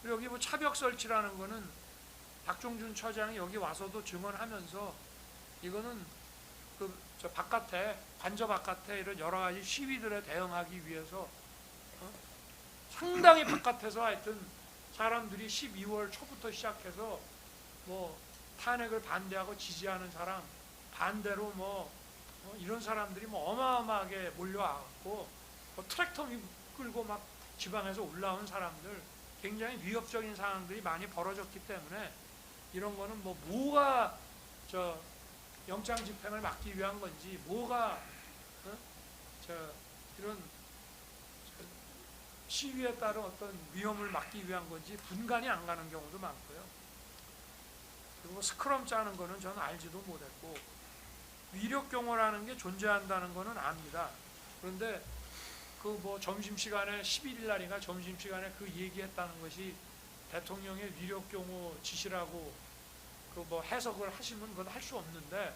그리고 여기 뭐 차벽 설치라는 거는 박종준 처장이 여기 와서도 증언하면서 이거는 저 바깥에 관저 바깥에 이런 여러 가지 시위들에 대응하기 위해서 상당히 바깥에서 하여튼 사람들이 12월 초부터 시작해서 뭐 탄핵을 반대하고 지지하는 사람, 반대로 뭐 이런 사람들이 뭐 어마어마하게 몰려와갖고 뭐 트랙터 끌고 막 지방에서 올라온 사람들, 굉장히 위협적인 상황들이 많이 벌어졌기 때문에 이런 거는 뭐가 저 영장 집행을 막기 위한 건지, 뭐가 이런 시위에 따른 어떤 위험을 막기 위한 건지 분간이 안 가는 경우도 많고요. 그리고 스크럼 짜는 거는 저는 알지도 못했고, 위력 경호라는 게 존재한다는 거는 압니다. 그런데 그 뭐 점심시간에 11일 날인가 점심시간에 그 얘기했다는 것이 대통령의 위력 경호 지시라고 그 뭐 해석을 하시면 그건 할 수 없는데,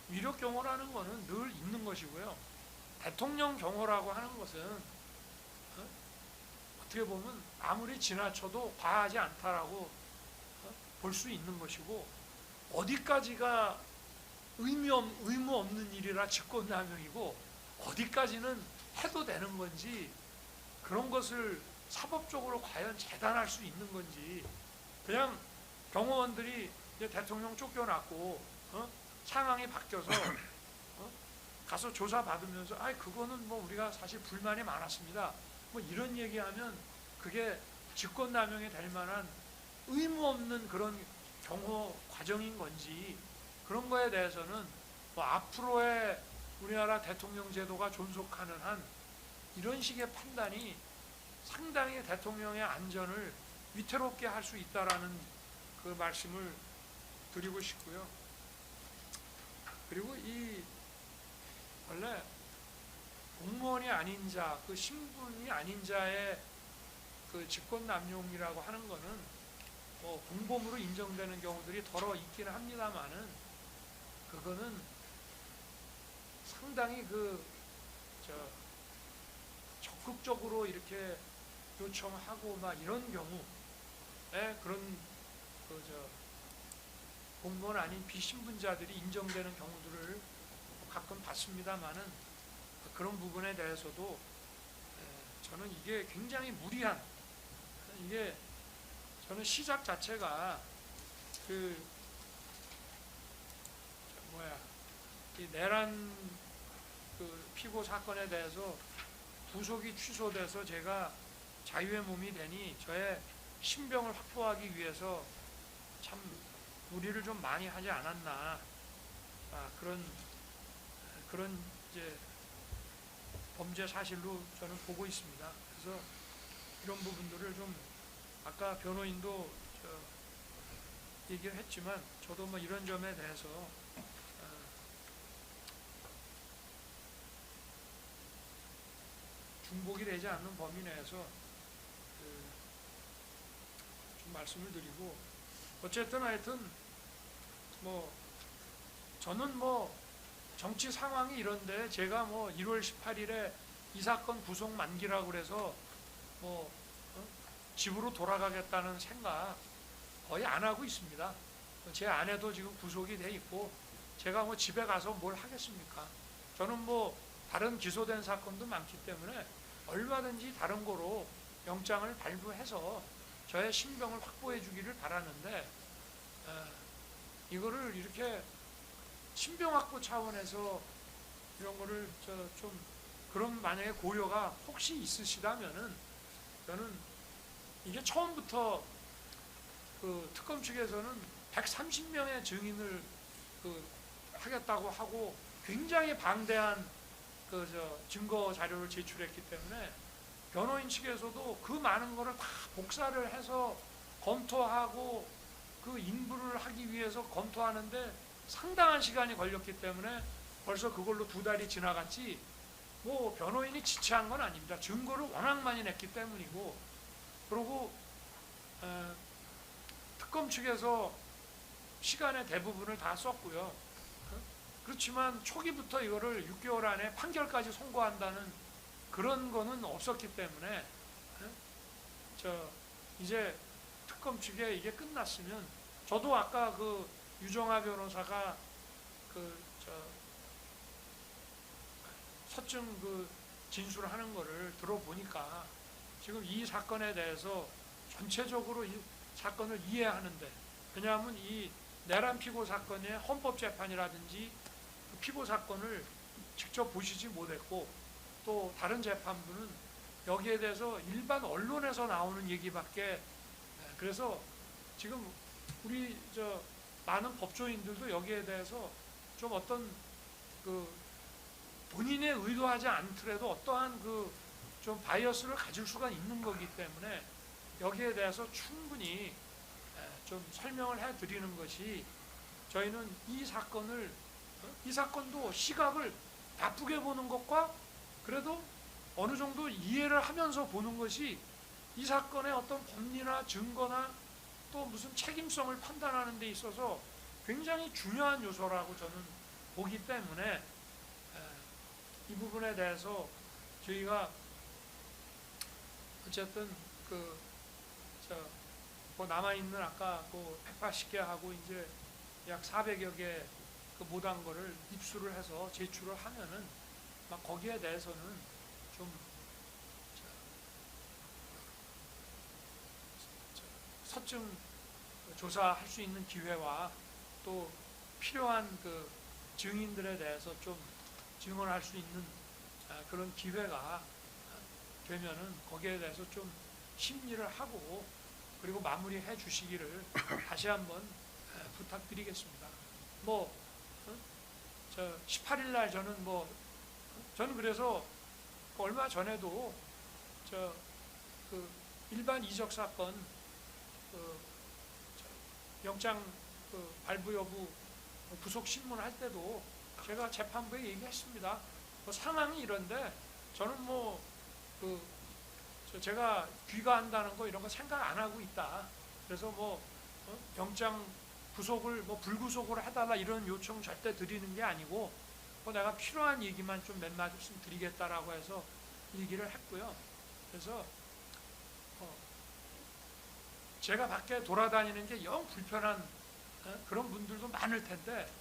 위력 경호라는 거는 늘 있는 것이고요. 대통령 경호라고 하는 것은 어떻게 보면 아무리 지나쳐도 과하지 않다라고 볼 수 있는 것이고, 어디까지가 의무 없는 일이라 직권남용이고 어디까지는 해도 되는 건지, 그런 것을 사법적으로 과연 재단할 수 있는 건지, 그냥 경호원들이 이제 대통령 쫓겨났고 상황이 바뀌어서 가서 조사받으면서 그거는 뭐 우리가 사실 불만이 많았습니다, 뭐 이런 얘기하면 그게 직권남용이 될 만한 의무 없는 그런 경호 과정인 건지, 그런 거에 대해서는 뭐 앞으로의 우리나라 대통령 제도가 존속하는 한 이런 식의 판단이 상당히 대통령의 안전을 위태롭게 할 수 있다라는 그 말씀을 드리고 싶고요. 그리고 이 원래 공무원이 아닌 자, 그 신분이 아닌 자의 그 직권남용이라고 하는 거는 뭐 공범으로 인정되는 경우들이 더러 있기는 합니다만은, 그거는 상당히 적극적으로 이렇게 요청하고 막 이런 경우에 그런 공무원 아닌 비신분자들이 인정되는 경우들을 가끔 봤습니다만은, 그런 부분에 대해서도 저는 이게 굉장히 무리한, 이게 저는 시작 자체가 이 내란 피고 사건에 대해서 구속이 취소돼서 제가 자유의 몸이 되니 저의 신병을 확보하기 위해서 참 무리를 좀 많이 하지 않았나, 그런 이제 범죄 사실로 저는 보고 있습니다. 그래서 이런 부분들을 좀, 아까 변호인도 얘기를 했지만 저도 뭐 이런 점에 대해서 중복이 되지 않는 범위 내에서 좀 말씀을 드리고, 어쨌든 하여튼 뭐 저는 뭐 정치 상황이 이런데 제가 뭐 1월 18일에 이 사건 구속 만기라고 그래서 뭐 집으로 돌아가겠다는 생각 거의 안 하고 있습니다. 제 아내도 지금 구속이 돼 있고 제가 뭐 집에 가서 뭘 하겠습니까? 저는 뭐 다른 기소된 사건도 많기 때문에 얼마든지 다른 거로 영장을 발부해서 저의 신병을 확보해 주기를 바라는데, 이거를 이렇게 신병 확보 차원에서 이런 거를 좀 그런 만약에 고려가 혹시 있으시다면은, 저는 이게 처음부터 그 특검 측에서는 130명의 증인을 하겠다고 하고 굉장히 방대한 증거 자료를 제출했기 때문에 변호인 측에서도 그 많은 거를 다 복사를 해서 검토하고 그 인부를 하기 위해서 검토하는데 상당한 시간이 걸렸기 때문에 벌써 그걸로 2달이 지나갔지, 뭐 변호인이 지체한 건 아닙니다. 증거를 워낙 많이 냈기 때문이고, 그리고 특검 측에서 시간의 대부분을 다 썼고요. 그렇지만 초기부터 이거를 6개월 안에 판결까지 선고한다는 그런 거는 없었기 때문에 이제 특검 측에 이게 끝났으면, 저도 아까 그 유정아 변호사가 그 서증 그 진술하는 거를 들어보니까 지금 이 사건에 대해서 전체적으로 이 사건을 이해하는데, 왜냐하면 이 내란 피고 사건의 헌법재판이라든지 그 피고 사건을 직접 보시지 못했고, 또 다른 재판부는 여기에 대해서 일반 언론에서 나오는 얘기밖에, 그래서 지금 우리 많은 법조인들도 여기에 대해서 좀 어떤 그 본인의 의도하지 않더라도 어떠한 그 좀 바이어스를 가질 수가 있는 거기 때문에 여기에 대해서 충분히 좀 설명을 해드리는 것이, 저희는 이 사건을, 이 사건도 시각을 나쁘게 보는 것과 그래도 어느 정도 이해를 하면서 보는 것이 이 사건의 어떤 법리나 증거나 또 무슨 책임성을 판단하는 데 있어서 굉장히 중요한 요소라고 저는 보기 때문에, 이 부분에 대해서 저희가 어쨌든 뭐 남아있는 아까 그 180개 하고 이제 약 400여 개 그 못한 거를 입수를 해서 제출을 하면은 막 거기에 대해서는 좀 서증 조사할 수 있는 기회와 또 필요한 그 증인들에 대해서 좀 증언할 수 있는 그런 기회가 되면은 거기에 대해서 좀 심리를 하고 그리고 마무리해 주시기를 다시 한번 부탁드리겠습니다. 뭐 18일 날 저는 저는 그래서 얼마 전에도 그 일반 이적 사건 영장 발부 여부 부속 신문할 때도 제가 재판부에 얘기했습니다. 상황이 이런데 저는 제가 귀가한다는 거 이런 거 생각 안 하고 있다. 그래서 영장 구속을 불구속으로 해달라 이런 요청 절대 드리는 게 아니고 내가 필요한 얘기만 좀 몇 말씀 드리겠다라고 해서 얘기를 했고요. 그래서 제가 밖에 돌아다니는 게 영 불편한 그런 분들도 많을 텐데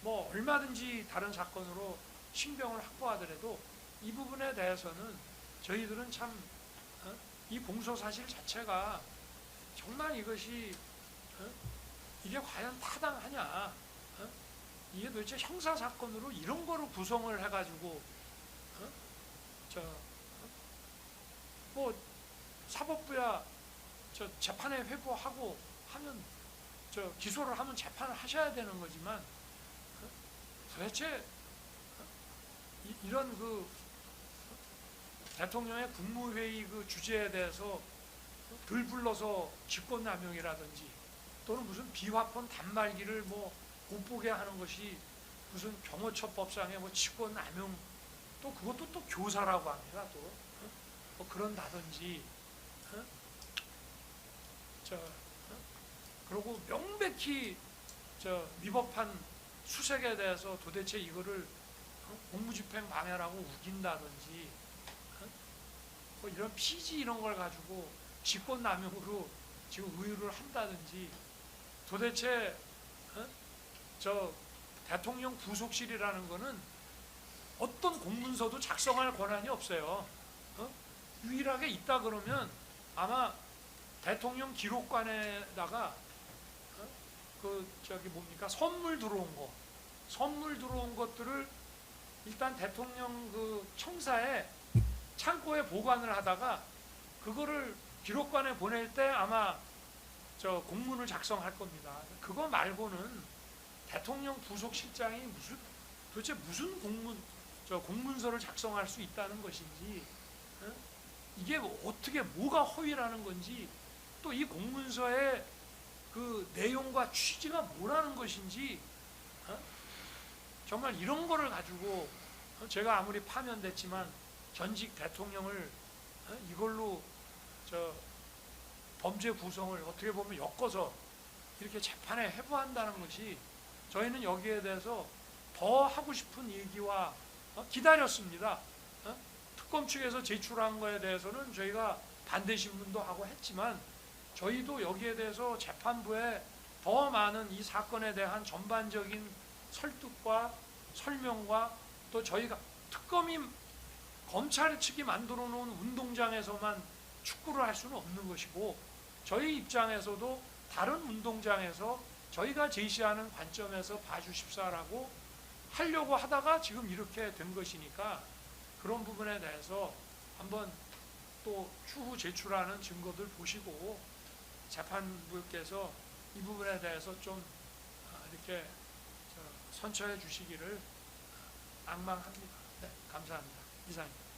얼마든지 다른 사건으로 신병을 확보하더라도 이 부분에 대해서는 저희들은 참 이 공소 사실 자체가 정말 이것이 이게 과연 타당하냐, 이게 도대체 형사 사건으로 이런 거로 구성을 해가지고 사법부야 재판에 회부하고 하면 기소를 하면 재판을 하셔야 되는 거지만 도대체 이런 대통령의 국무회의 그 주제에 대해서 들 불러서 직권남용이라든지 또는 무슨 비화폰 단말기를 못 보게 하는 것이 무슨 경호처법상의 직권남용, 또 그것도 또 교사라고 합니다. 또 그런다든지 그리고 명백히 위법한 수색에 대해서 도대체 이거를 공무집행 방해라고 우긴다든지 이런 피지 이런 걸 가지고 직권남용으로 지금 의유를 한다든지, 도대체 대통령 부속실이라는 거는 어떤 공문서도 작성할 권한이 없어요. 유일하게 있다 그러면 아마 대통령 기록관에다가 선물 들어온 것들을 일단 대통령 청사에 창고에 보관을 하다가 그거를 기록관에 보낼 때 아마 공문을 작성할 겁니다. 그거 말고는 대통령 부속실장이 도대체 무슨 공문서를 작성할 수 있다는 것인지, 이게 어떻게 뭐가 허위라는 건지, 또 이 공문서의 그 내용과 취지가 뭐라는 것인지, 정말 이런 거를 가지고 제가 아무리 파면됐지만 전직 대통령을 이걸로 범죄 구성을 어떻게 보면 엮어서 이렇게 재판에 회부한다는 것이, 저희는 여기에 대해서 더 하고 싶은 얘기와 기다렸습니다. 특검 측에서 제출한 거에 대해서는 저희가 반대 신문도 하고 했지만 저희도 여기에 대해서 재판부에 더 많은 이 사건에 대한 전반적인 설득과 설명과 또 저희가 특검이 검찰 측이 만들어 놓은 운동장에서만 축구를 할 수는 없는 것이고 저희 입장에서도 다른 운동장에서 저희가 제시하는 관점에서 봐주십사라고 하려고 하다가 지금 이렇게 된 것이니까 그런 부분에 대해서 한번 또 추후 제출하는 증거들 보시고 재판부께서 이 부분에 대해서 좀 이렇게 선처해 주시기를 앙망합니다. 네, 감사합니다. 이상입니다.